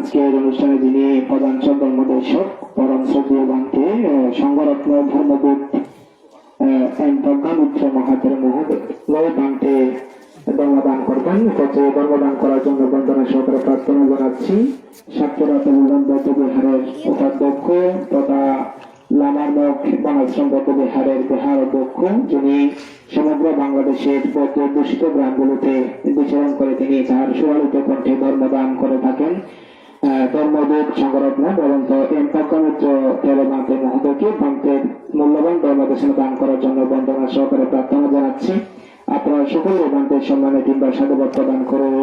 আজকের অনুষ্ঠানে যিনি প্রধান ধর্মদর্শক পরম শ্রদ্ধেয় বান্তে সংঘরত্ন ধর্মদূত প্রজ্ঞানুচ্চ মহাতের মহোদয় বান্তে ধর্মদান করবেন। ধর্মদান করার জন্য বন্দনা সহকারে প্রার্থনা জানাচ্ছি সাক্ষরত বৌদ্ধ বিহারের উপাধ্যক্ষ তথা লামারমুখ বনাশ্রম বৌদ্ধ বিহারের বিহার অধ্যক্ষ, যিনি সমগ্র বাংলাদেশের বৌদ্ধ দূষিত গ্রামগুলোতে বিচরণ করে তিনি তার সুরালিত কণ্ঠে ধর্মদান করে থাকেন। ধর্মদূত সংঘরত্ন বরন্ত প্রজ্ঞানুচ্চ বান্তে মহোদয়কে বান্তের মূল্যবান ধর্মদেশনা দান করার জন্য বন্দনা সহকারে প্রার্থনা জানাচ্ছি। আপনারা সকলে বান্তের সম্মানে তিনবার সাধুবাদ প্রদান করুন।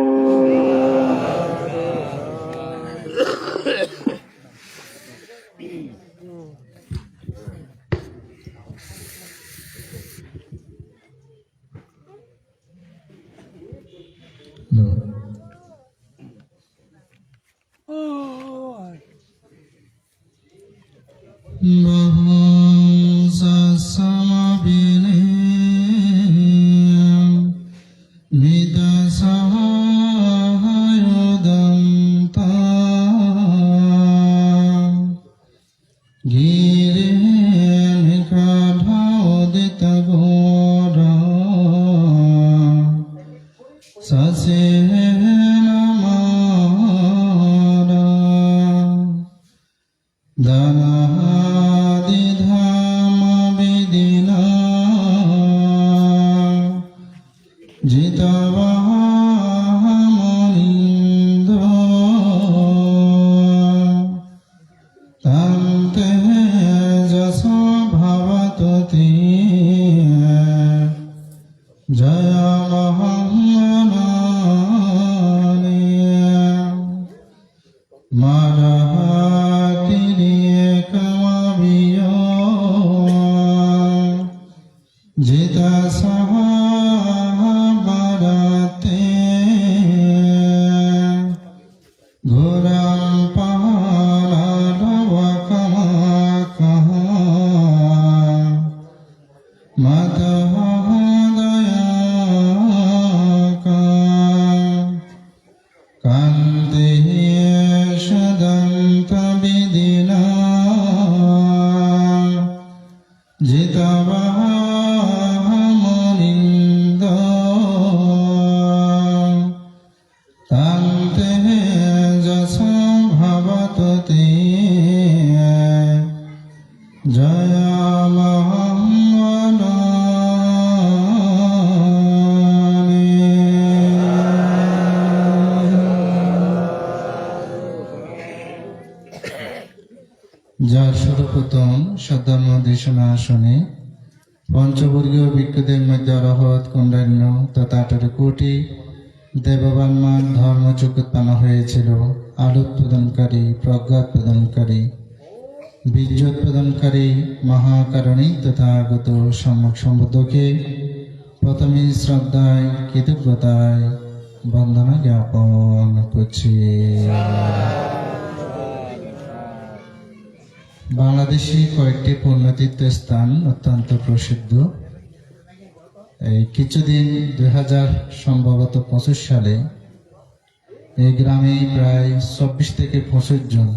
যার সর্বপ্রথম সদ্ধর্মদেশনা আসনে পঞ্চবর্গীয় ভিক্ষুদের মধ্যে অরহৎ কন্যান্য তথা 18 কোটি দেববানমান ধর্মযুগ উৎপন্ন হয়েছিল। আলোক প্রদানকারী, প্রজ্ঞা প্রদানকারী, বীর্য প্রদানকারী মহাকারণী তথাগত সম্যক সম্বুদ্ধকে প্রথমে শ্রদ্ধায় কৃতজ্ঞতায় বন্দনা জ্ঞাপন করছি। বাংলাদেশে কয়েকটি পুণ্যতীর্থ স্থান অত্যন্ত প্রসিদ্ধ। এই কিছুদিন 2000 সম্ভবত 25 সালে এই গ্রামে প্রায় 24 থেকে 25 জন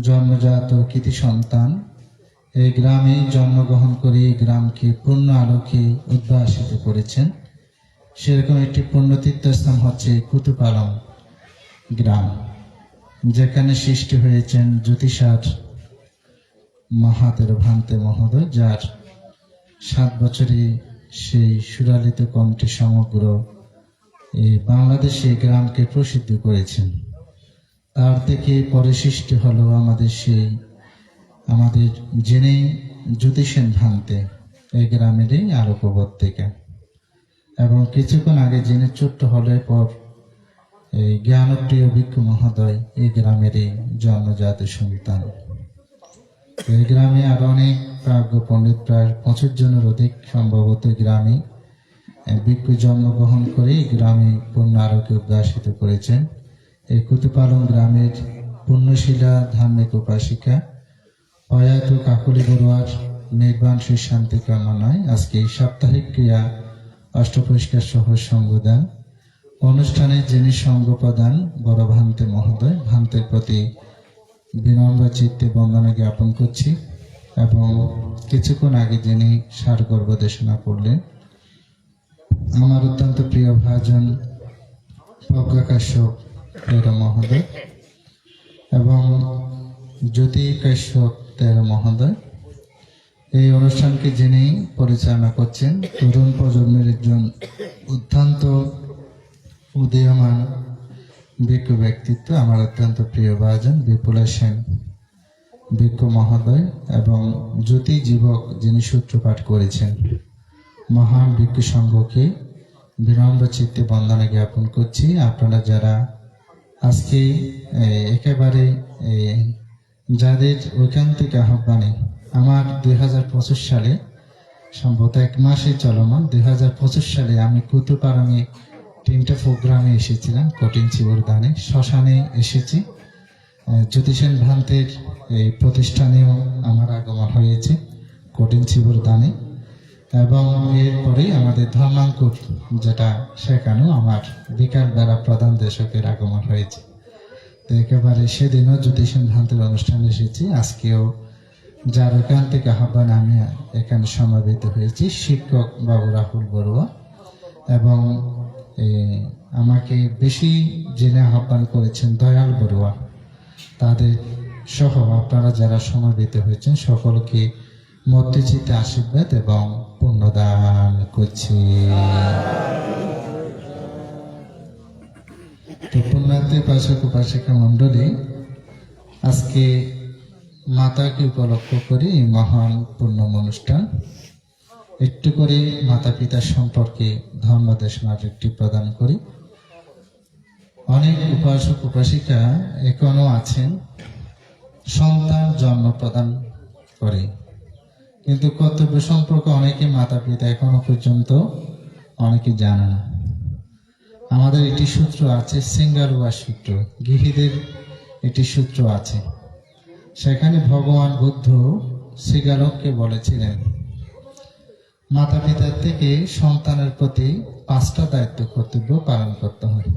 জন্মজাত কৃতি সন্তান এই গ্রামে জন্মগ্রহণ করে এই গ্রামকে পূর্ণ আলোকে উদ্ভাসিত করেছেন। সেরকম একটি পুণ্যতীর্থ স্থান হচ্ছে কুতুপালং গ্রাম, যেখানে সৃষ্টি হয়েছেন জ্যোতিষার মহাতের ভান্তে মহোদয়, যার 7 বছরে সেই সুরালিত কণ্ঠে সমগ্র এই বাংলাদেশে গ্রামকে প্রসিদ্ধ করেছেন। তার থেকে পরে সৃষ্টি হলো আমাদের যিনি জ্যোতিষেন ভান্তে এই গ্রামেরই আরো প্রবর্তিকা, এবং কিছুক্ষণ আগে যিনি ছোট্ট হলে পর এই জ্ঞানপ্রিয় ভিক্ষু মহোদয় এই গ্রামেরই জন্মজাত সন্তান। এই গ্রামে আরো অনেক প্রাজ্ঞ পণ্ডিত, প্রায় 25 জনের অধিক সম্ভবত গ্রামে ভিক্ষু জন্মগ্রহণ করে গ্রামে পূর্ণ আলোকে উদ্ভাসিত করেছেন। এই কুতুপালং গ্রামের পুণ্যশীলা ধার্মিক উপাসিকা প্রয়াত কাকুলি বড়ুয়ার নির্বাণ শান্তি কামনায় আজকে এই সাপ্তাহিক ক্রিয়া অষ্টপুরস্কার সহ সঙ্গদান অনুষ্ঠানে যিনি সঙ্গ প্রদান বড় ভান্তে মহোদয়, ভান্তের প্রতি বিনম্র চিত্তে বন্দনা জ্ঞাপন করছি। এবং কিছুক্ষণ আগে যিনি সারগর্ভ দেশনা করলেন, আমার অত্যন্ত প্রিয় ভাজন প্রজ্ঞা কাশ্যপ তেরা মহোদয় এবং জ্যোতি কাশ্যপ তেরা মহোদয়, এই অনুষ্ঠানকে যিনি পরিচালনা করছেন, তরুণ প্রজন্মের একজন অত্যন্ত উদীয়মান ভিক্ষু ব্যক্তিত্ব, আমার অত্যন্ত প্রিয় ভাজন বিপুলা সেন ভিক্ষু মহোদয় এবং জ্যোতি জীবক যিনি সূত্রপাঠ করেছেন, মহান ভিক্ষু সংঘকে বিনম্র চিত্তে বন্দনা জ্ঞাপন করছি। আপনারা যারা আজকে একেবারে যাদের ঐকান্তিক আহ্বানে আমার 2025 সালে সম্ভবত 1 মাসে চলমান 2025 সালে আমি কুতুপাড়ামে 3টা প্রোগ্রামে এসেছিলাম। কঠিন চিবর দানে শ্মশানে এসেছি, জ্যোতিষেন ভ্রান্তের এই প্রতিষ্ঠানেও আমার আগমন হয়েছে কঠিন চিবর দানে, এবং এরপরে আমাদের ধর্মাঙ্কুর যেটা সেখানেও আমার বিকাল বেলা প্রধান দেশকের আগমন হয়েছে। তো একেবারে সেদিনও জ্যোতিষেন ভ্রান্তের অনুষ্ঠানে এসেছি। আজকেও যার ওখান থেকে আহ্বান আমি এখানে সমাবেত হয়েছি শিক্ষক বাবু রাহুল বড়ুয়া, এবং আমাকে বেশি জেনে আহ্বান করেছেন দয়াল বড়ুয়া। তাদের সহ আপনারা যারা সমাবেত হয়েছেন সকলকে মধ্যচিত্তে আশীর্বাদ এবং পুণ্যদান করছি। তো পুণ্যার্থী উপাসক উপাসিকা মণ্ডলী, আজকে মাতাকে উপলক্ষ করে এই মহান পূর্ণম অনুষ্ঠান একটু করে মাতা পিতার সম্পর্কে ধর্ম দেশনার একটি প্রদান করি। অনেক উপাসক উপাসিকা এখনো আছেন সন্তান জন্ম প্রদান করে, কিন্তু কর্তব্য সম্পর্কে অনেকে মাতা পিতা এখনো পর্যন্ত অনেকে জানে না। আমাদের একটি সূত্র আছে, সিঙ্গারুয়া সূত্র, গৃহীদের একটি সূত্র আছে। সেখানে ভগবান বুদ্ধ শ্রীগালককে বলেছিলেন মাতা পিতার থেকে সন্তানের প্রতি 5টা দায়িত্ব কর্তব্য পালন করতে হয়।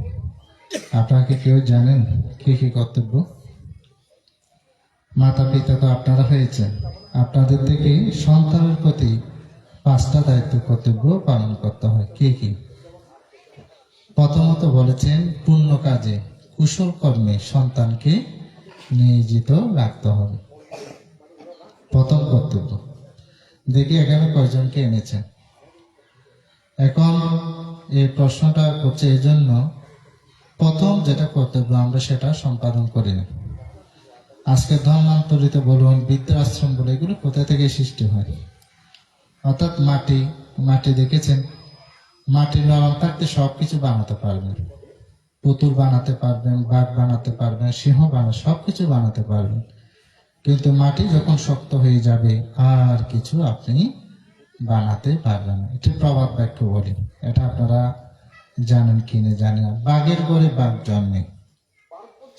আপনাকে কেউ জানেন কি কি কর্তব্য? মাতা পিতা তো আপনারা হয়েছেন, আপনাদের থেকে সন্তানের প্রতি 5টা দায়িত্ব কর্তব্য পালন করতে হয়। কি কি? প্রথমত বলেছেন পুণ্য কাজে কুশল কর্মে সন্তানকে নিয়োজিত রাখতে হবে, প্রথম কর্তব্য। দেখি এখানে কয়জনকে এনেছেন। এখন এই প্রশ্নটা করছে এই জন্য, প্রথম যেটা কর্তব্য আমরা সেটা সম্পাদন করি না। আজকে ধর্মান্তরিত বলুন, বৃদ্ধাশ্রম বলে, এগুলো কোথা থেকে সৃষ্টি হয়? অর্থাৎ মাটি দেখেছেন, মাটির নরম থাকতে সবকিছু বানাতে পারবেন, পুতুল বানাতে পারবেন, বাঘ বানাতে পারবেন, সিংহ সবকিছু বানাতে পারবেন, কিন্তু মাটি যখন শক্ত হয়ে যাবে আর কিছু আপনি বানাতে পারবেন না। এটি প্রবাদ বাক্য বলি, এটা আপনারা জানেন কিনে জানেন না। বাঘের ঘরে বাঘ জন্মে,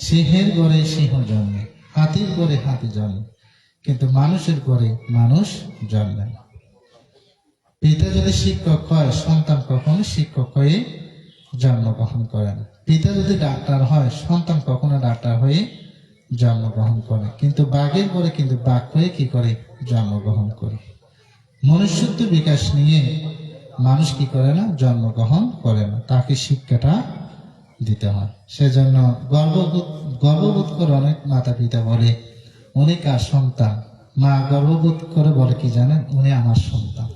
সিংহের ঘরে সিংহ জন্মে, হাতির ঘরে হাতি জন্মে, কিন্তু মানুষের ঘরে মানুষ জন্মে না। পিতা যদি শিক্ষক হয়, সন্তান কখনো শিক্ষক হয়ে জন্মগ্রহণ করে না। পিতা যদি ডাক্তার হয়, সন্তান কখনো ডাক্তার হয়ে জন্মগ্রহণ করে। কিন্তু বাঘের ঘরে কিন্তু বাঘ হয়ে কি করে জন্মগ্রহণ করে। মনুষ্যত্ব বিকাশ নিয়ে মানুষ কি করে না, জন্মগ্রহণ করে না, তাকে শিক্ষাটা দিতে হয়। সেজন্য গর্ববোধ করে অনেক মাতা পিতা বলে উনি কার সন্তান। মা গর্ববোধ করে বলে কি জানেন, উনি আমার সন্তান।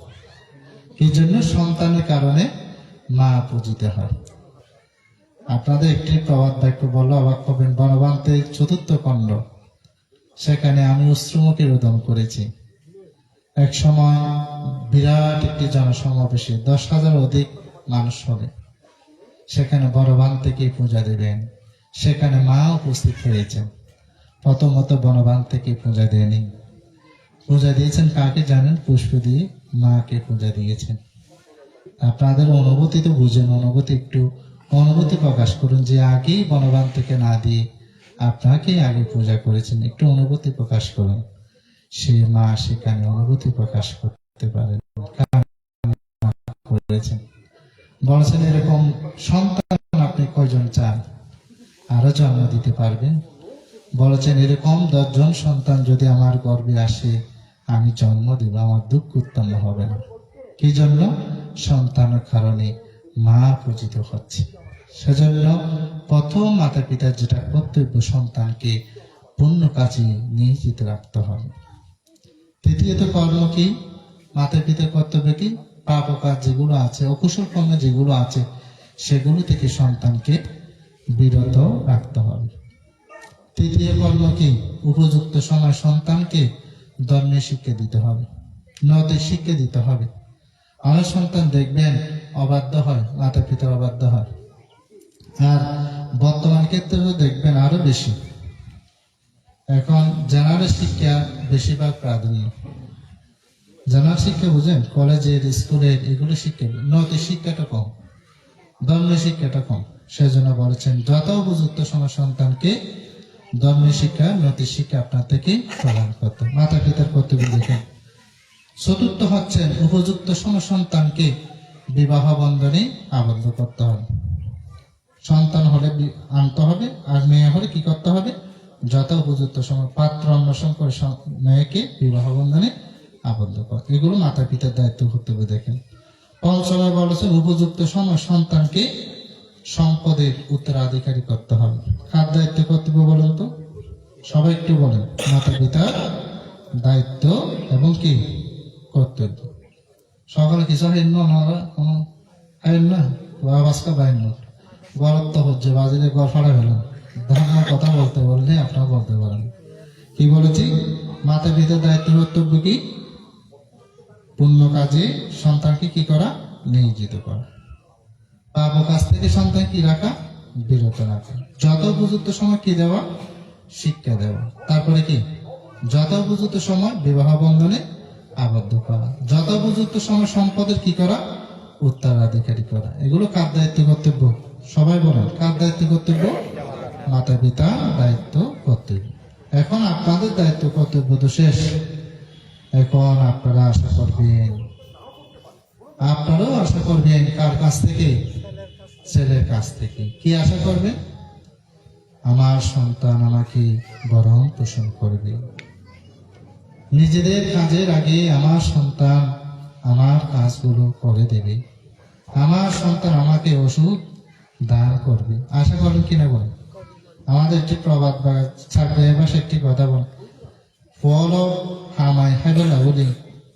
এই জন্য সন্তানের কারণে মা পূজিত হয়। আপনাদের একটি প্রবাদ বাক্য বললো অবাক হবেন। বনবান্তের 4র্থ খণ্ড, সেখানে আমি অশ্রুমুখে রোদন করেছি। এক সময় বিরাট একটি জনসমাবেশে 10,000 অধিক মানুষ হবে। সেখানে বনবান থেকে পূজা দেবেন, সেখানে মা উপস্থিত হয়েছেন। প্রথমত বনবান থেকে পূজা দেয়নি, পূজা দিয়েছেন কাকে জানেন? পুষ্প দিয়ে মাকে পূজা দিয়েছেন। আপনাদের অনুভূতি তো বুঝেন, একটু অনুভূতি প্রকাশ করুন যে আগেই বনবান থেকে না দিয়ে আপনাকে আগে পূজা করেছেন। একটু অনুভূতি প্রকাশ করুন। সে মা সেখানে অনুভূতি প্রকাশ করতে পারেন, করেছেন। বলছেন এরকম সন্তান আপনি কয়জন চান? আরো জন্ম দিতে পারবেন? বলেছেন এরকম 10 জন সন্তান যদি আমার গর্ভে আসে আমি জন্ম দেব, আমার দুঃখ উৎপন্ন হবে না। কি জন্য? সন্তানের কারণে মা পূজিত হচ্ছে। সেজন্য প্রথম মাতা পিতার যেটা কর্তব্য, সন্তানকে পুণ্য কাজে নিয়োজিত রাখতে হবে। তৃতীয়ত কর্ম কি? মাতা পিতার কর্তব্য কি? পাপ কাজ যেগুলো আছে, অকুশল কর্ম যেগুলো আছে, সেগুলো থেকে সন্তানকে বিরত রাখতে হবে। তৃতীয় কর্ম কি? উপযুক্ত সময় সন্তানকে ধর্মের শিক্ষা দিতে হবে, নৈতিক শিক্ষা দিতে হবে। অনেক সন্তান দেখবেন অবাধ্য হয়, মাতা পিতা অবাধ্য হয়। আর বর্তমান ক্ষেত্রে দেখবেন আরো বেশি, এখন জেনারেল শিক্ষা বেশিরভাগ প্রাধান্য। জেনারেল শিক্ষা বুঝেন, কলেজের, স্কুলের, এগুলো শিক্ষা, নৈতিক শিক্ষাটা কম, ধর্মের শিক্ষাটা কম। সেজন্য বলেছেন যত উপযুক্ত সময় সন্তানকে ধর্মের শিক্ষা, নৈতিক শিক্ষা আপনার থেকে প্রদান করতে। মাতা পিতার কর্তব্য দেখেন। চতুর্থ হচ্ছেন উপযুক্ত সময় সন্তানকে বিবাহ বন্ধনে আবদ্ধ করতে হবে। সন্তান হলে আনতে হবে, আর মেয়ে হলে কি করতে হবে? যত উপযুক্ত সময় পাত্র অন্বেষণ করে মেয়েকে বিবাহ বন্ধনে আবদ্ধ করা। এগুলো মাতা পিতার দায়িত্ব কর্তব্য দেখেন। পঞ্চমে বলেছেন উপযুক্ত সময় সন্তানকে সম্পদের উত্তরাধিকারী করতে হবে। কার দায়িত্ব কর্তব্য বলেন তো? সবাই একটু বলেন। মাতা পিতার দায়িত্ব এবং কি কর্তব্য। সকালে কিছু হেন না, কোনো হেন না, আওয়াজটা বাইন না, গরম তো হচ্ছে, বাজিলে গড় ফাড়া গেলেন। ধর্ম কথা বলতে বললে আপনারা বলতে পারেন। কি বলেছি? মাতা পিতার দায়িত্ব কর্তব্য কি? পুণ্য কাজে সন্তানকে কি করা? নিয়োজিত করা। পাপ কাজ থেকে সন্তান কি রাখা? বিরত রাখা। যত উপযুক্ত সময় কি দেওয়া? শিক্ষা দেওয়া। তারপরে কি? যত উপযুক্ত সময় বিবাহ বন্ধনে আবদ্ধ করা। যত উপযুক্ত সময় সম্পদের কি করা? উত্তরাধিকারী করা। এগুলো কার দায়িত্ব কর্তব্য? সবাই বলেন, কার দায়িত্ব কর্তব্য? মাতা পিতা দায়িত্ব কর্তব্য। এখন আপনাদের দায়িত্ব কর্তব্য তো শেষ। এখন আপনারা আশা করবেন, আপনারাও আশা করবেন কার কাছ থেকে? ছেলের কাছ থেকে। কি আশা করবেন? আমার সন্তান আমাকে বরণ পোষণ করবে। নিজেদের কাজের আগে আমার সন্তান আমার কাজগুলো করে দেবে। আমার সন্তান আমাকে ওষুধ দান করবে। আশা করেন কিনা বলেন? আমাদের একটি প্রবাদ বা ভাষা একটি কথা বল, ফল হামায় হাইবেলা বলি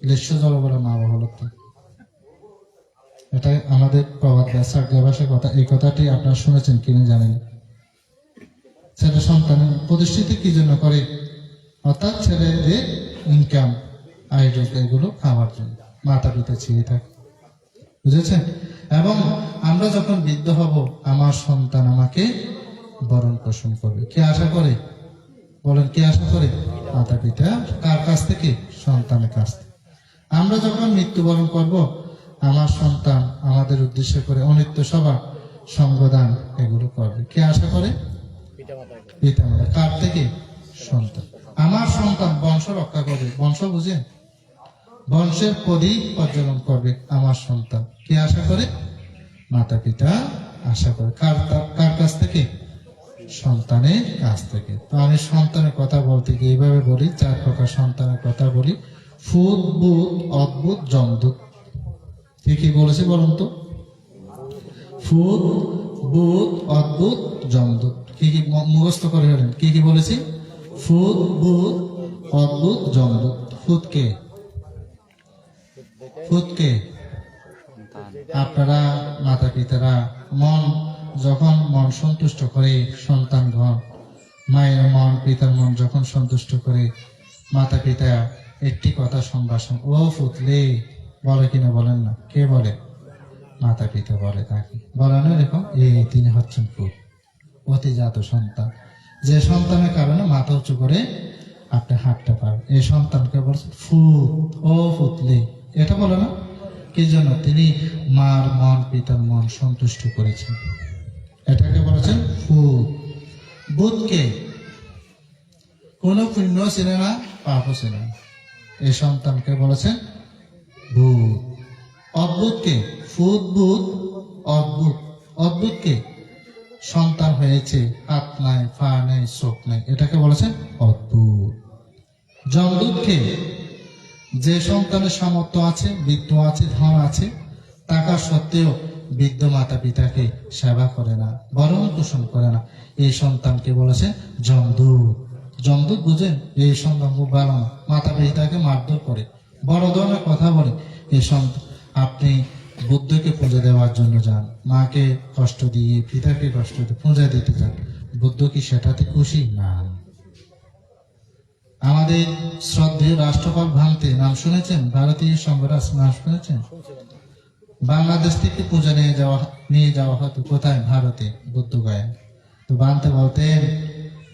লেশ্য জল বলে মা বাবা। এটা আমাদের প্রবাদ ভাষার কথা। এই কথাটি আপনারা শুনেছেন কিনা জানেন। ছেলে সন্তানের প্রতিষ্ঠিত কি জন্য করে? অর্থাৎ ছেলেদের ইনকাম, আয় রোজগার এগুলো খাওয়ার জন্য মাতা পিতা চেয়ে থাকে। বুঝেছেন? এবং আমরা যখন বৃদ্ধ হব, আমার সন্তান আমাকে বরণ পোষণ করবে। কে আশা করে? বলেন, কে আশা করে? মাতা পিতা। কার কাছ থেকে? সন্তানের কাছ থেকে। আমরা যখন মৃত্যুবরণ করব, আমার সন্তান আমাদের উদ্দেশ্য করে অনিত্য সভা সঙ্গদান এগুলো করবে। কে আশা করে? পিতা মাতা। কার থেকে? সন্তান। আমার সন্তান বংশ রক্ষা করবে। বংশ বুঝেন? বংশের প্রদীপ প্রজ্বলন করবে আমার সন্তান। কে আশা করে? মাতা পিতা আশা করে। কার কাছ থেকে? সন্তানের কাছ থেকে। তো আমি সন্তানের কথা বলতে গিয়ে এইভাবে বলি, 4 প্রকার সন্তানের কথা বলি। ফুত, বুত, অদ্ভুত, জমদূত। কি বলেছে বলুন তো? ফুত, বুত, অদ্ভুত, জমদূত। কি মুখস্থ করে হলেন? কি বলেছি? ফুত, বুত, অদ্ভুত, জমদূত। ফুতকে? ফুতকে আপনারা মাতা পিতারা যখন মন সন্তুষ্ট করে সন্তানগণ, মায়ের মন, পিতার মন যখন সন্তুষ্ট করে, মাতা পিতা একটি কথা সম্ভাষণ, ও ফুতলে বলে কিনা বলেন না? কে বলে? মাতা পিতা বলে তাকে। বলে না এরকম? তিনি হচ্ছেন ফুত, অতিজাত সন্তান। যে সন্তানের কারণে মাথা উঁচু করে আপনি হাঁটতে পারেন, এই সন্তানকে বলছেন ফুত, ও ফুতলে। এটা বলে না? কি জন্য? তিনি মার মন, পিতার মন সন্তুষ্ট করেছেন। এটাকে বলেছেন ফুত। বুধকে কোনো পুণ্য ছিল না, পাপও ছিল না, এই সন্তানকে বলেছেন ভূত। অদ্ভুতকে? ফুত, ভূত, অদ্ভুত। অদ্ভুতকে? সন্তান হয়েছে, হাত নাই, পা নেই, চোখ নেই, এটাকে বলেছেন অদ্ভুত। যমদূতকে যে সন্তানের সামর্থ্য আছে, বিত্ত আছে, ধন আছে, টাকা সত্ত্বেও বৃদ্ধ মাতা পিতাকে সেবা করে না, ভরণ পোষণ করে না, এই সন্তানকে বলেছে যমদূত। যমদূত বুঝেন? এই সন্তান খুব ভালো না, মাতা পিতাকে মারধর করে, বড় ধরনের কথা বলে। এই সন্তান, আপনি বুদ্ধকে পূজা দেওয়ার জন্য যান, মাকে কষ্ট দিয়ে, পিতাকে কষ্ট দিয়ে পূজা দিতে যান, বুদ্ধ কি সেটাতে খুশি? না। আমাদের শ্রদ্ধেয় রাষ্ট্রপাল ভান্তে নাম শুনেছেন? ভারতীয় সংঘরাজ নাম শুনেছেন? বাংলাদেশ থেকে পূজা নিয়ে যাওয়া হতো কোথায়? ভারতে, বুদ্ধগয়া। তো ভান্তে বলতেন,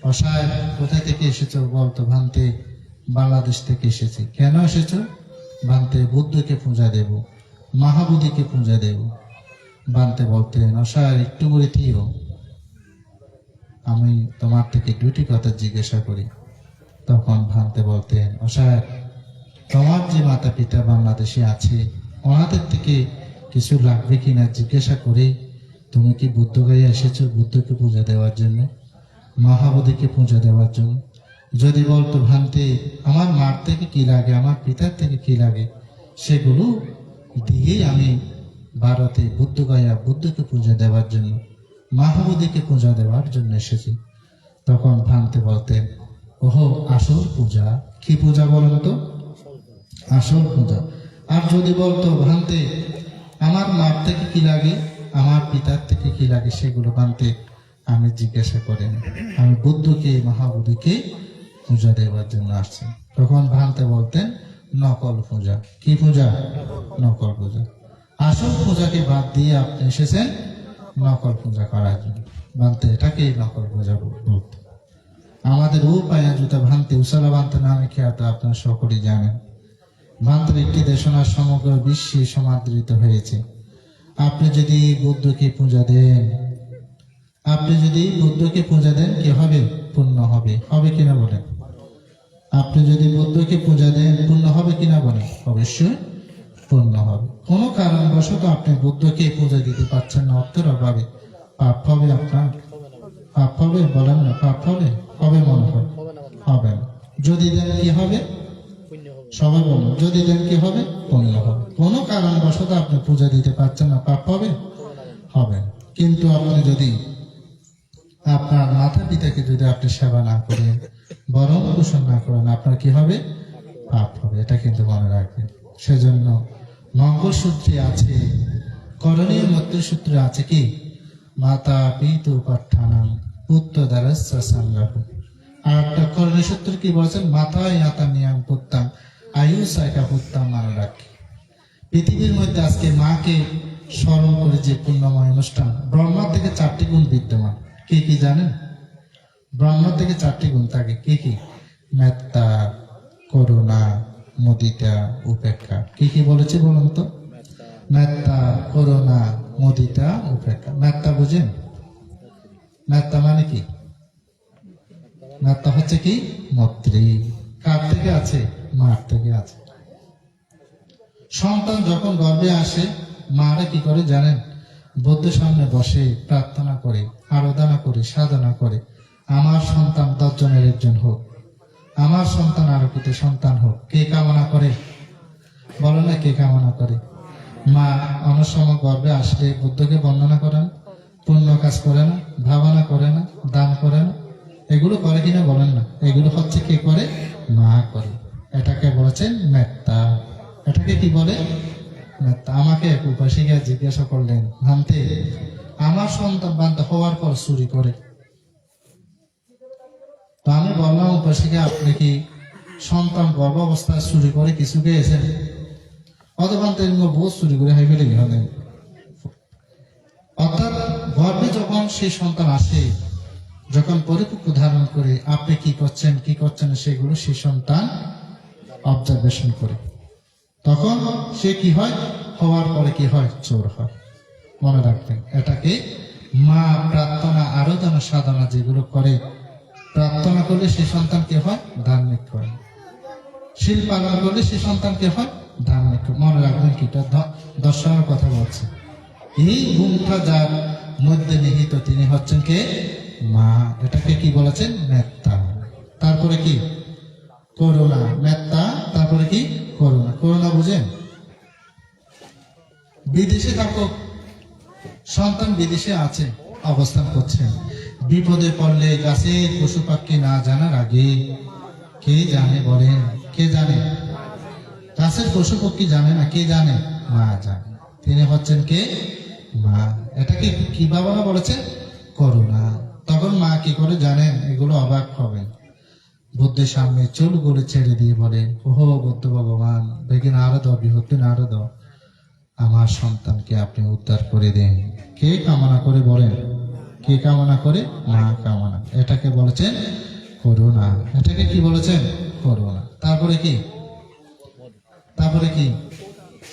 অসায় কোথা থেকে এসেছো? বলতো, ভান্তে বাংলাদেশ থেকে এসেছি। কেন এসেছো? ভান্তে বুদ্ধকে পূজা দেব, মহাবোধিকে পূজা দেব। ভান্তে বলতেন, অসায় একটু করে দিও, আমি তোমার থেকে দুটি কথা জিজ্ঞাসা করি। তখন ভান্তে বলতেন, অসায় তোমার যে মাতা পিতা বাংলাদেশে আছে, ওনাদের থেকে কিছু লাগবে কিনা জিজ্ঞাসা করে তুমি কি বুদ্ধগয়া এসেছো বুদ্ধকে পূজা দেওয়ার জন্য, মহাবোধিকে পূজা দেওয়ার জন্য? যদি বলতো, ভান্তে আমার মার থেকে কি লাগে, আমার পিতার থেকে কি লাগে, সেগুলো দিয়েই আমি ভারতে বুদ্ধগয়া বুদ্ধকে পূজা দেওয়ার জন্য, মহাবোধিকে পূজা দেওয়ার জন্য এসেছি। তখন ভান্তে বলতেন, ওহো, আসল পূজা? কি পূজা বলেন তো? আসল পূজা। আর যদি বলতো, ভান্তে আমার মার থেকে কি লাগে, আমার পিতার থেকে কি লাগে, সেগুলো ভান্তে আমি জিজ্ঞাসা করেন, আমি বুদ্ধকে মহাবোধিকে পূজা দেওয়ার জন্য আসছি। তখন ভান্তে বলতেন, নকল পূজা। কি পূজা? নকল পূজা। আসল পূজাকে বাদ দিয়ে আপনি এসেছেন নকল পূজা করার জন্য। ভান্তে এটাকে নকল পূজা বলতো। আমাদের উপায়া জুতা ভান্তে উসালা ভান্তে নামে খ্যাত, আপনারা সকলেই জানেন। ভান্তের একটি দেশনা সমগ্র বিশ্বে সমাদৃত হয়েছে। আপনি যদি বুদ্ধকে পূজা দেন, আপনি যদি বুদ্ধকে পূজা দেন, কি হবে? পূর্ণ হবে। হবে কিনা বলেন? আপনি যদি বুদ্ধকে পূজা দেন, পূর্ণ হবে কিনা বলেন? অবশ্যই পূর্ণ হবে। কোনো কারণবশত আপনি বুদ্ধকে পূজা দিতে পারছেন না, অর্থের অভাবে, পাপ হবে আপনার? পাপ হবে? বলেন না, পাপ হবে? হবে মনে হয়? হবে না। যদি দেন কি হবে? সবাই বলুন, যদি দেন কি হবে? পুণ্য হবে। কোনো কারণবশত আপনি পূজা দিতে পারছেন না, পাপ হবে? হবে না। কিন্তু আপনি যদি আপনার মাতা পিতাকে যদি আপনি সেবা না করেন, ভরণ পোষণ না করেন, আপনার কি হবে? পাপ হবে। এটা কিন্তু মনে রাখবেন। সেজন্য মঙ্গলসূত্রে আছে, করণীয় মধ্যসূত্রে আছে কি? মাতা পিতু পাঠানাম পুত্র দ্বারস্য সংগ্রহ। আর একটা করণীয় সূত্র কি বলছেন? মাতা ইয়াতা নিয়াম পুত্তাম আয়ুষায়কা পুত্তাম মানে রাখি। পৃথিবীর মধ্যে আজকে মাকে স্মরণ করে যে পুণ্যময় অনুষ্ঠান, ব্রহ্মা থেকে 4টি গুণ বিদ্যমান। কি কি জানেন? ব্রহ্মা থেকে 4টি গুণ থাকে। কি কি? মেত্তা, করুণা, মুদিতা, উপেক্ষা। কি কি বলেছে বলুন তো? মেত্তা, করুণা, মুদিতা, উপেক্ষা। মেত্তা বুঝেন? মেত্তা মানে কি? মেত্তা হচ্ছে কি? মৈত্রী। কার থেকে আছে? মার থেকে আছে। সন্তান যখন গর্ভে আসে, মারা কি করে জানেন? বুদ্ধের সামনে বসে প্রার্থনা করে, আরাধনা করে, সাধনা করে, আমার সন্তান 10 জনের একজন হোক, আমার সন্তান আরোপিত সন্তান হোক। কে কামনা করে? বলো না, কে কামনা করে? মা অনেক সময় গর্ভে আসলে বুদ্ধকে বন্দনা করে না, পুণ্য কাজ করে না, ভাবনা করে না, দান করে না, এগুলো করে কিনা বলেন না? এগুলো হচ্ছে কে করে? মা করে। এটাকে বলেছেন মেত্তা। এটাকে কি বলে? মেত্তা। আমাকে এক উপাসিকা জিজ্ঞাসা করলেন, ভান্তে আমার সন্তান বান্ধ হওয়ার পর চুরি করে। তো আমি বললাম, উপাসিকা আপনি কি সন্তান গর্ভ অবস্থায় চুরি করে কিছু পেয়েছেন? অথবা বহু চুরি করে হাই ফেলে গেলেন। অর্থাৎ গর্ভে যখন সেই সন্তান আসে, যখন পরিপক্ক ধারণ করে, আপনি কি করছেন কি করছেন সেগুলো সেই সন্তান অবজারভেশন করে। তখন সে কি হয়? হওয়ার পরে কি হয়? চোর হয়। মনে রাখবেন, এটাকে মা প্রার্থনা, আরাধনা, সাধনা যেগুলো করে, প্রার্থনা করলে সে সন্তান কে হয়? ধার্মিক হয়। শিল পালন করলে সে সন্তান কে হয়? ধার্মিক। মনে রাখবেন, কি দর্শনের কথা বলছে। এই গুণটা যার মধ্যে নিহিত, তিনি হচ্ছেন কে? মা। এটাকে কি বলেছেন? মেত্তা। তারপরে কি? করুণা। মেত্তা, তারপরে কি? করুণা। করুণা বুঝেন? বিদেশে থাকুক সন্তান, বিদেশে আছে, অবস্থান করছেন, বিপদে পড়লে গাছের পশু পাখি না জানার আগে কে জানে বলেন? কে জানে? গাছের পশু পক্ষী জানে না, কে জানে? মা জানে। তিনি হচ্ছেন কে? মা। এটাকে কি বাবা বলেছেন? করুণা। তখন মা কি করে জানেন? এগুলো অবাক হবেন। বুদ্ধের সামনে চুলগুলো ছেড়ে দিয়ে বলেন, ওহো বুদ্ধ ভগবান, বেগে নারদ, বিহত্তি নারদ, আমার সন্তানকে আপনি উদ্ধার করে দেন। কে কামনা করে বলেন? কে কামনা করে? মা কামনা। এটাকে বলেছেন করুণা। এটাকে কি বলেছেন? করুণা। তারপরে কি? তারপরে কি?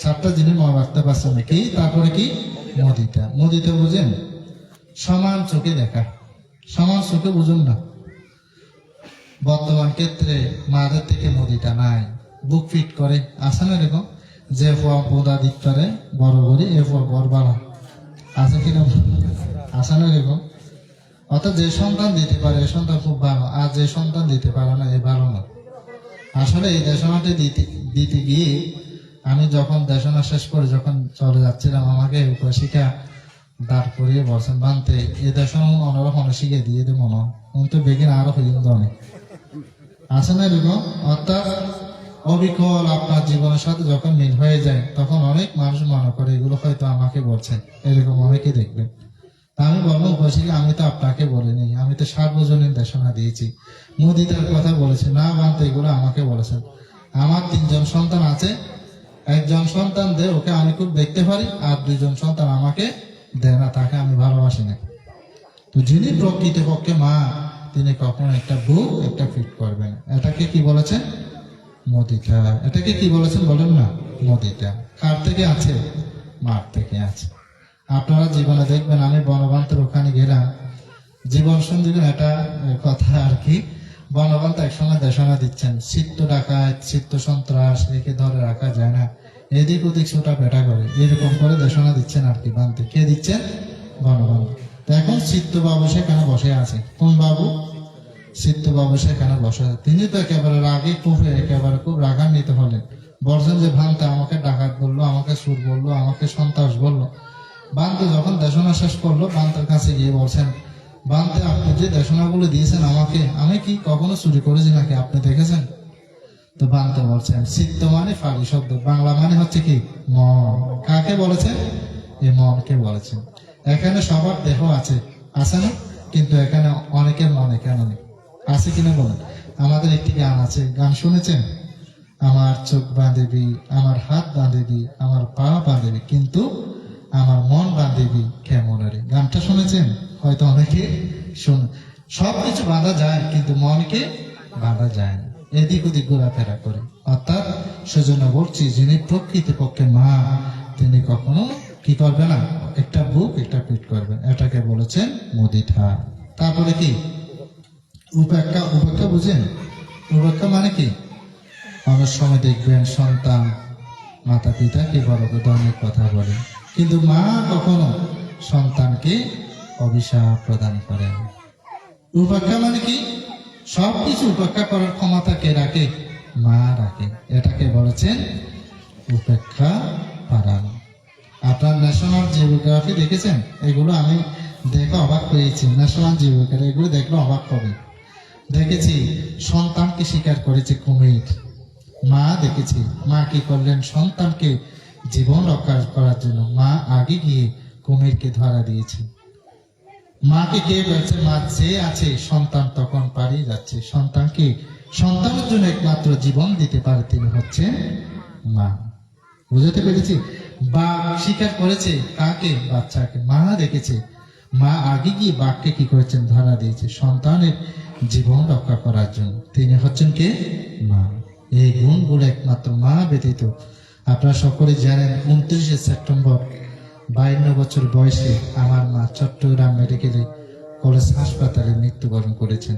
চারটা জিনিস মনে রাখতে পারছেন নাকি? তারপরে কি? মুদিতা। মুদিতা বুঝেন? সমান চোখে দেখা। সমান চোখে বুঝুন না। বর্তমান ক্ষেত্রে মাদের থেকে মুদিটা নাই, বুক ফিট করে। আছে না এরকম? যে ফোয়া পোদা দিক করে বড় করি, এ ফোয়া বড় বাড়া। আছে কিনা? আছে না এরকম? অর্থাৎ যে সন্তান দিতে পারে এ সন্তান খুব ভালো, আর যে সন্তান দিতে পারে না এ ভালো না। আসলে এই দেশনাটি দিতে গিয়ে আমি যখন দেশনা শেষ করে যখন চলে যাচ্ছিলাম, আমাকে শিখা দাঁড় করিয়ে বলছেন, বানতে এ দেশনা অন্যরকম শিখে দিয়ে দেবো না, তো বেগিন আরো হয়ে অনেক আছে না এরকম? অর্থাৎ অবিকল আপনার জীবনের সাথে যখন মিল হয়ে যায়, তখন অনেক মানুষ মনে করে এগুলো হয়তো আমাকে বলছেন, এরকম অনেকে দেখবেন। আমি বলবো বসি, আমি তো আপনাকে বলিনি, আমি তো সার্বজনীন দেশনা দিয়েছি, মুদিতার কথা বলেছি না, বানতে এগুলো আমাকে বলেছেন। আমার 3জন সন্তান আছে, একজন সন্তান দে ওকে আমি খুব দেখতে পারি, আর 2জন সন্তান আমাকে দেয় না, তাকে আমি ভালোবাসি না। তো যিনি প্রকৃতপক্ষে মা, তিনি কখনো একটা বুক একটা ফিট করবেন। এটাকে কি বলেছেন? মুদিতা। এটাকে কি বলেছেন বলেন না? মুদিতা। কার থেকে আছে? মার থেকে আছে। আপনারা জীবনে দেখবেন, আমি বনবান্তের ওখানে গেলাম, জীবন সঞ্জীবন একটা কথা আর কি। বনবান্ত একসময় দেশনা দিচ্ছেন, চিত্ত ডাকাত, চিত্ত সন্ত্রাস, একে ধরে রাখা যায় না, এদিক ওদিক ছোটা পেটা করে, এরকম করে দেশনা দিচ্ছেন আর কি। বান্তে কে দিচ্ছেন? বনবান্ত। এখন চিত্ত বাবু সেখানে বসে আছে। কোন বাবু? চিত্ত বাবু সেখানে বসে আছে। তিনি তো একেবারে রাগে কুফে, একেবারে খুব রাগান্বিত হলেন, বলছেন যে ভান্তে আমাকে ডাকাত বললো, আমাকে সুর বললো, আমাকে সন্ত্রাস বললো। বান্তে যখন দেশনা শেষ করলো, বান্তের কাছে গিয়ে বলছেন, বান্তে আপনি যে দেশনাগুলো দিয়েছেন আমাকে, আমি কি কখনো চুরি করেছি নাকি আপনি দেখেছেন? তো বান্তে বলছেন, চিত্ত মানে ফালি শব্দ, বাংলা মানে হচ্ছে কি? মন। কাকে বলেছেন? এ মনকে বলেছেন। এখানে সবার দেহ আছে, আছে না? কিন্তু এখানে অনেকের মনে কেন নেই? আছে কিনা বলেন? আমাদের একটি গান আছে, গান শুনেছেন? আমার চোখ বাঁধেবি, আমার হাত বাঁধেবি, আমার পা বাঁধেবি, কিন্তু আমার মন বাঁধেবি কেমন রে। গানটা শুনেছেন? হয়তো অনেকে শুনে। সবকিছু বাঁধা যায়, কিন্তু মনকে বাঁধা যায় না, এদিক ওদিক ঘোরাফেরা করে। অর্থাৎ সেজন্য বলছি, যিনি প্রকৃতপক্ষে মা, তিনি কখনো কি করবে না? একটা বুক একটা পিট করবেন। এটাকে বলেছেন মুদিতা। তারপরে কি? উপেক্ষা। উপেক্ষা বুঝেন? উপেক্ষা মানে কি? অনেক সময় দেখবেন সন্তান মাতা পিতাকে বড় করে অনেক কথা বলে, কিন্তু মা কখনো সন্তানকে অভিশাপ প্রদান করেন। উপেক্ষা মানে কি? সবকিছু উপেক্ষা করার ক্ষমতা কে রাখে? মা রাখে। এটাকে বলেছেন উপেক্ষা পারানো। আপনার ন্যাশনাল জিওগ্রাফি দেখেছেন? এগুলো আমি দেখে অবাক হয়েছি। ন্যাশনাল জিওগ্রাফি এগুলো দেখলে অবাক হবে। দেখেছি সন্তানকে শিকার করেছে কুমির। মা দেখেছি মা কি করলেন, সন্তানকে জীবন রক্ষা করার জন্য মা আগে গিয়ে কুমিরকে ধরা দিয়েছে। মাকে কে বলছে? মা যে আছে, সন্তান তখন পালিয়ে যাচ্ছে। সন্তানকে, সন্তানের জন্য একমাত্র জীবন দিতে পারে তিনি হচ্ছে মা। বুঝতে পেরেছি? বাঘ শিকার করেছে কাকে? বাচ্চাকে। মা দেখেছে, মা আগে গিয়ে বাঘকে কি করেছেন? ধরা দিয়েছে সন্তানের জীবন রক্ষা করার জন্য। তিনি হচ্ছেন কে? মা। এই গুণগুলো একমাত্র মা ব্যতীত। আপনারা সকলে জানেন, 29শে সেপ্টেম্বর 52 বছর বয়সে আমার মা চট্টগ্রাম মেডিকেল কলেজ হাসপাতালে মৃত্যুবরণ করেছেন।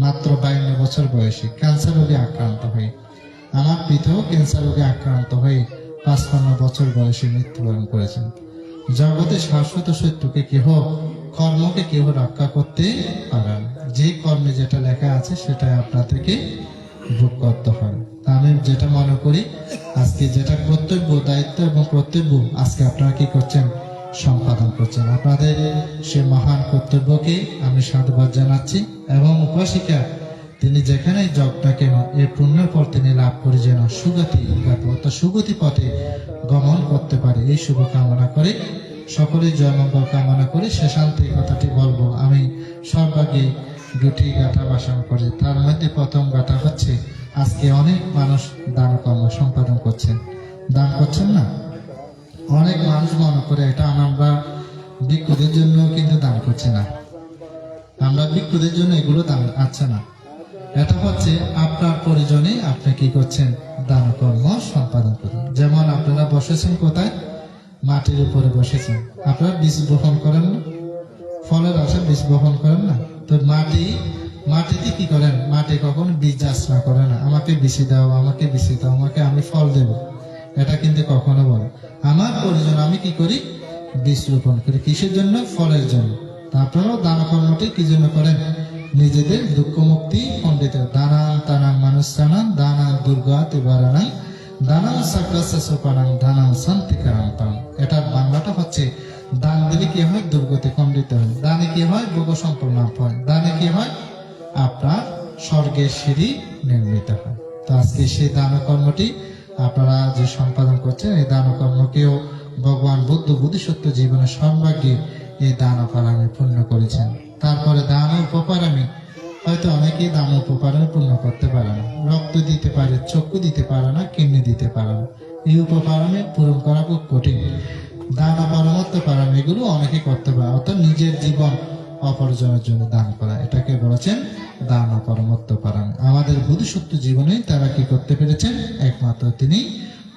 মাত্র 52 বছর বয়সে ক্যান্সার রোগে আক্রান্ত হয়ে। আমার পিতাও ক্যান্সার রোগে আক্রান্ত হয়ে 55 বছর বয়সে মৃত্যুবরণ করেছেন। জগতে শাশ্বত সত্যকে কেহ কর্মকে কেহ রক্ষা করতে পারে না। যে কর্মে যেটা লেখা আছে সেটাই আপনাদেরকে ভোগ করতে হবে। তা আমি যেটা মনে করি আজকে যেটা কর্তব্য, দায়িত্ব এবং কর্তব্য আজকে আপনারা কি করছেন, সম্পাদন করছেন। আপনাদের সে মহান কর্তব্যকে আমি সাধুবাদ জানাচ্ছি এবং উপাসিকা তিনি যেখানে যোগ না কেন এই পুণ্যের পর তিনি লাভ করে যেন সুগতি অর্থাৎ সুগতি পথে গমন করতে পারে, এই শুভ কামনা করে সকলের জয়মঙ্গল কামনা করে শেষান্তে এই কথাটি বলবো। আমি সর্বাগে দুটি গাথা বাসন করি। তার মধ্যে প্রথম গাথা হচ্ছে আজকে অনেক মানুষ দান কর্ম সম্পাদন করছেন, দান করছেন না। অনেক মানুষ মনে করে এটা আমরা ভিক্ষুদের জন্য কিন্তু দান করছি না, আমরা ভিক্ষুদের জন্য এগুলো দান আছে না। এটা হচ্ছে আপনার প্রয়োজনে আপনি কি করছেন, দান কর্ম সম্পাদন করুন। যেমন আপনারা বসেছেন কোথায়, মাটির উপরে বসেছেন, আপনারা বীজ বপন করেন না, ফলের আশা বীজ বপন করেন না। তো মাটিতে কি করেন, মাটি কখনো বীজ যাচনা করে না, আমাকে বিচি দাও, আমাকে বিচি দাও, আমাকে আমি ফল দেব, এটা কিন্তু কখনো বলে। আমার প্রয়োজন আমি কি করি, বীজ রোপণ করি, কিসের জন্য, ফলের জন্য। তারপরেও দান কর্মটি কি জন্য করেন, নিজেদের দুঃখ মুক্তি পণ্ডিত। দানাং তানাং মানুষানাং দানাং দুর্গাতে বারানাং দানাং সাকাসা সোপানাং দানাং শান্তিকারাং পাং। এটার বাংলাটা হচ্ছে দান দিলে কি হয়, দুর্গতি খণ্ডিত হয়, দানে কি হয়, ভোগ সম্পন্ন হয়, দানে কি হয়, আপনার স্বর্গের সিঁড়ি নির্মিত হয়। তো আজকে সেই দান কর্মটি আপনারা যে সম্পাদন করছেন, এই দান কর্মকেও ভগবান বুদ্ধ বুদ্ধিসত্ত্ব জীবনে সর্বাগ্যে এই দান অপারামি পূর্ণ করেছেন। তারপরে দান উপপারামি, হয়তো অনেকেই দান উপপারামি পূর্ণ করতে পারে না, রক্ত দিতে পারে, চক্ষু দিতে পারে না, কিডনি দিতে পারে না, এই উপপারামি পূরণ করা খুব কঠিন। দান পরমত্ব পারামি এগুলো অনেকে করতে পারে, অর্থাৎ নিজের জীবন অপরজনের জন্য দান করা, এটাকে বলেছেন দান পরমত্ব পারামি। আমাদের বুদ্ধিসত্ত্ব জীবনে তারা কি করতে পেরেছেন, একমাত্র তিনি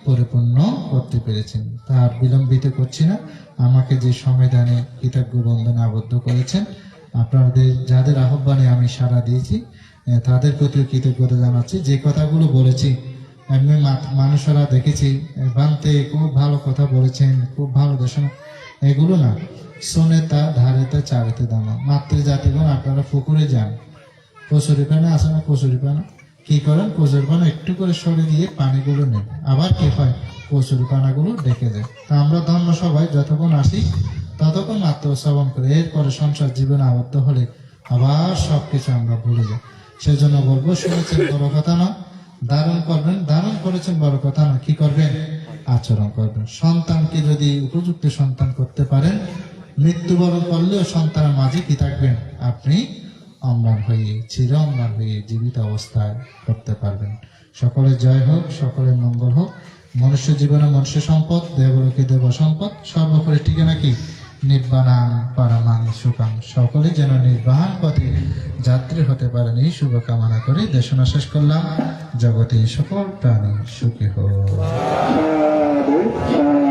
পরিপূর্ণ করতে পেরেছেন। তার বিলম্বিত করছি না, আমাকে যে সংবিধানে কৃতজ্ঞ বন্ধনে আবদ্ধ করেছেন, আপনাদের যাদের আহ্বানে আমি সাড়া দিয়েছি তাদের প্রতিও কৃতজ্ঞতা জানাচ্ছি। যে কথাগুলো বলেছি এমনি মানুষেরা দেখেছি বানতে খুব ভালো কথা বলেছেন, খুব ভালো দেশনা, এগুলো না, সোনেতা ধারেতে চারেতে দামা। মাতৃজাতিগণ আপনারা পুকুরে যান, কচুরি পানা আছে না, কচুরি পানা কি করেন, কচুরি পানা একটু করে সরে দিয়ে পানিগুলো নেন, আবার কি হয়, কচুরি পানাগুলো ডেকে যায়। তা আমরা ধন্য সবাই যতক্ষণ আসি ততক্ষণ আত্মশ্রবণ করে, এরপরে সংসার জীবনে আবদ্ধ হলে আবার সবকিছু আমরা ভুলে যাই। সেজন্য বলবো, শুনেছেন বড় কথা না, ধারণ করবেন, ধারণ করেছেন বড় কথা না, কি করবেন, আচরণ করবেন। সন্তানকে যদি উপযুক্ত সন্তান করতে পারেন, মৃত্যুবরণ করলেও সন্তানের মাঝে কি থাকবেন, আপনি অম্লান হয়ে, চির অম্লান হয়ে জীবিত অবস্থায় করতে পারবেন। সকলের জয় হোক, সকলের মঙ্গল হোক। মনুষ্য জীবনে মনুষ্য সম্পদ, দেবলোকে দেব সম্পদ, সর্বোপরি ঠিকানা কি, নির্বাণাং পরমাং সুখাং। সকলে যেন নির্বাণ পথে যাত্রী হতে পারেন, এই শুভকামনা করে দেশনা শেষ করলাম। জগতে সকল প্রাণী সুখী হোক। সাধু সাধু।